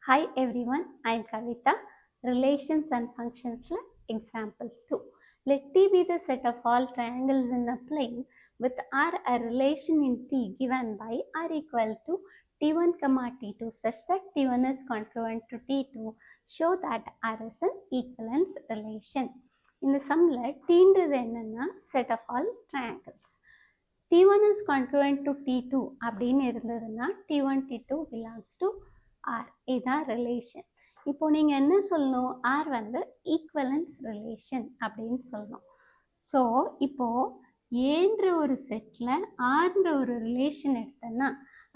Hi everyone, I am Kavita. Relations and functions example 2. Let T be the set of all triangles in a plane with R a relation in T given by R equal to T1, T2 such that T1 is congruent to T2. Show that R is an equivalence relation. In the sumல Tன்றது என்னன்னா set of all triangles. T1 is congruent to T2 அப்படின்னு இருந்ததுன்னா T1, T2 belongs to R. இதுதான் relation. இப்போ நீங்கள் என்ன சொல்லணும்? R வந்து equivalence relation அப்படின்னு சொல்லணும். ஸோ இப்போது ஏன்ற ஒரு செட்டில் ஆர்ன்ற ஒரு ரிலேஷன் எடுத்தோன்னா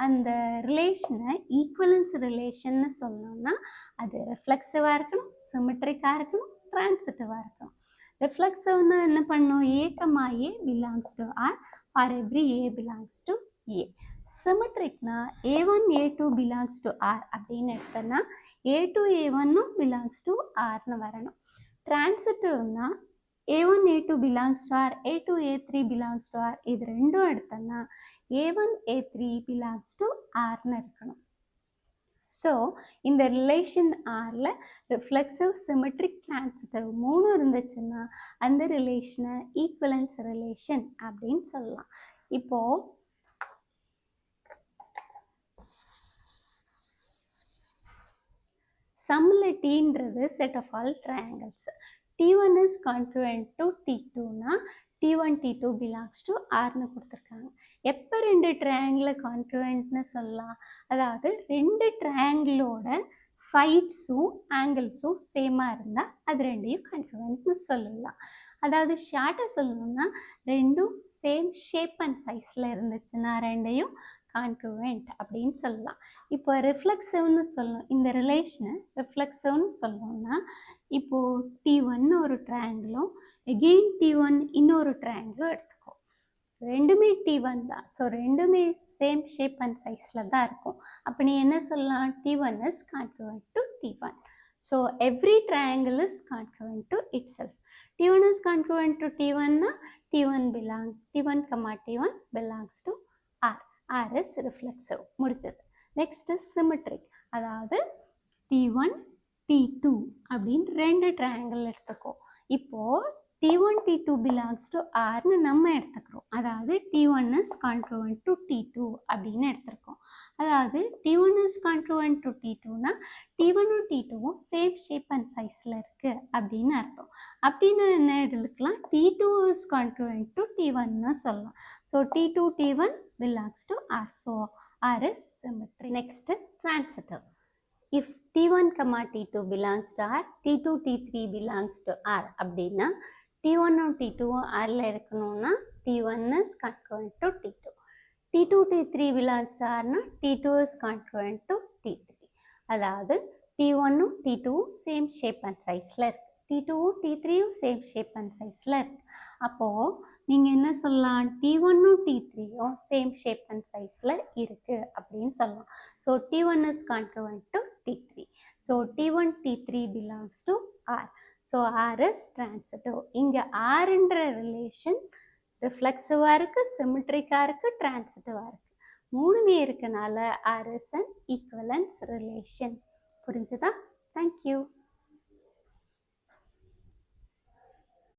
அந்த ரிலேஷனை ஈக்குவலன்ஸ் ரிலேஷன்னு சொன்னோம்னா அது ரிஃப்ளெக்சிவாக இருக்கணும், சிமெட்ரிக்காக இருக்கணும், டிரான்சிட்டிவாக இருக்கணும். ரிஃப்ளெக்சிவ்னா என்ன பண்ணணும்? A, A belongs to R for every A belongs to A. Symmetricனா A1, A2 belongs to R அப்படின்னு எடுத்தோன்னா A2, A1 belongs to Rன்னு வரணும். Transitivனா A1, A2 belongs to R, A2, A3 belongs to R. இது ரெண்டும் எடுத்தோன்னா A1, A3 belongs to Rன்னு இருக்கணும். So இந்த relation ஆரில் reflexive, symmetric, transitive மூணு இருந்துச்சுன்னா அந்த ரிலேஷனை ஈக்குவலன்ஸ் ரிலேஷன் அப்படின்னு சொல்லலாம். இப்போது சம்மில் டீன்றது set of all triangles. T1 is congruent to T2னா T1, T2 belongs to Rன்னு கொடுத்துருக்காங்க. எப்போ ரெண்டு ட்ரையாங்கிளை கான்ட்ருவெண்ட்னு சொல்லலாம்? அதாவது ரெண்டு ட்ரையாங்கிளோட சைட்ஸும் ஆங்கிள்ஸும் சேமாக இருந்தால் அது ரெண்டையும் கான்ட்ருவெண்ட்னு சொல்லலாம். அதாவது ஷார்ட்டாக சொல்லணும்னா ரெண்டும் சேம் ஷேப் அண்ட் சைஸில் இருந்துச்சுன்னா ரெண்டையும் கான்ட்ருவெண்ட் அப்படின்னு சொல்லலாம். இப்போ ரிஃப்ளெக்சிவ்னு சொல்லணும். இந்த ரிலேஷனை ரிஃப்ளெக்சிவ்னு சொல்லணும்னா இப்போது T1 ஒரு ட்ரையாங்கிளும் எகெயின் T1 இன்னொரு ட்ரையாங்கிளும் எடுத்துக்கோ. ரெண்டுமே T1 தான். ஸோ ரெண்டுமே சேம் ஷேப் அண்ட் சைஸில் தான் இருக்கும். அப்போ நீ என்ன சொல்லலாம்? T1 is congruent to T1. So every triangle is congruent to itself. T1 is congruent to T1னா T1 belongs to R. R is reflexive. முடிச்சது. Next symmetric. அதாவது T1, T2 அப்படின்னு ரெண்டு ட்ரையாங்கிள் எடுத்துக்கோ. இப்போது T1, T2 belongs to Rன்னு நம்ம எடுத்துக்கிறோம். அதாவது T1 is congruent to T2 அப்படின்னு எடுத்துருக்கோம். அதாவது T1 is congruent to T2னா T1ம் T2வும் சேம் ஷேப் அண்ட் சைஸில் இருக்குது அப்படின்னு அர்த்தம். அப்படின்னு என்ன எடுக்கலாம்? T2 is congruent to T1ன்னு சொல்லலாம். So T2, T1 belongs to R. So R is symmetry. Next, transitive. If T1, T2 belongs to R, T2, T3 belongs to R அப்படின்னா T1ம் T2வும் Rல இருக்கணும்னா T1 is congruent to T2. T2, T3 belongs to Rனா T2 is congruent to T3. அதாவது T1ம் T2வும் same shape and சைஸில் இருக்குது. T2வும் T3யும் same shape and சைஸில் இருக்குது. அப்போது நீங்கள் என்ன சொல்லலாம்? T1ம் T3யும் சேம் ஷேப் அண்ட் சைஸில் இருக்குது அப்படின்னு சொல்லலாம். So T1 is congruent to T3. So T1, T3 belongs to R. So R is transitive. இங்கே Rன்ற ரிலேஷன் ரிஃப்ளெக்சிவாக இருக்குது, சிமெட்ரிக்காக இருக்குது, டிரான்சிட்டிவாக இருக்குது. மூணுமே இருக்கனால R is an equivalence relation. புரிஞ்சுதா? தேங்க்யூ.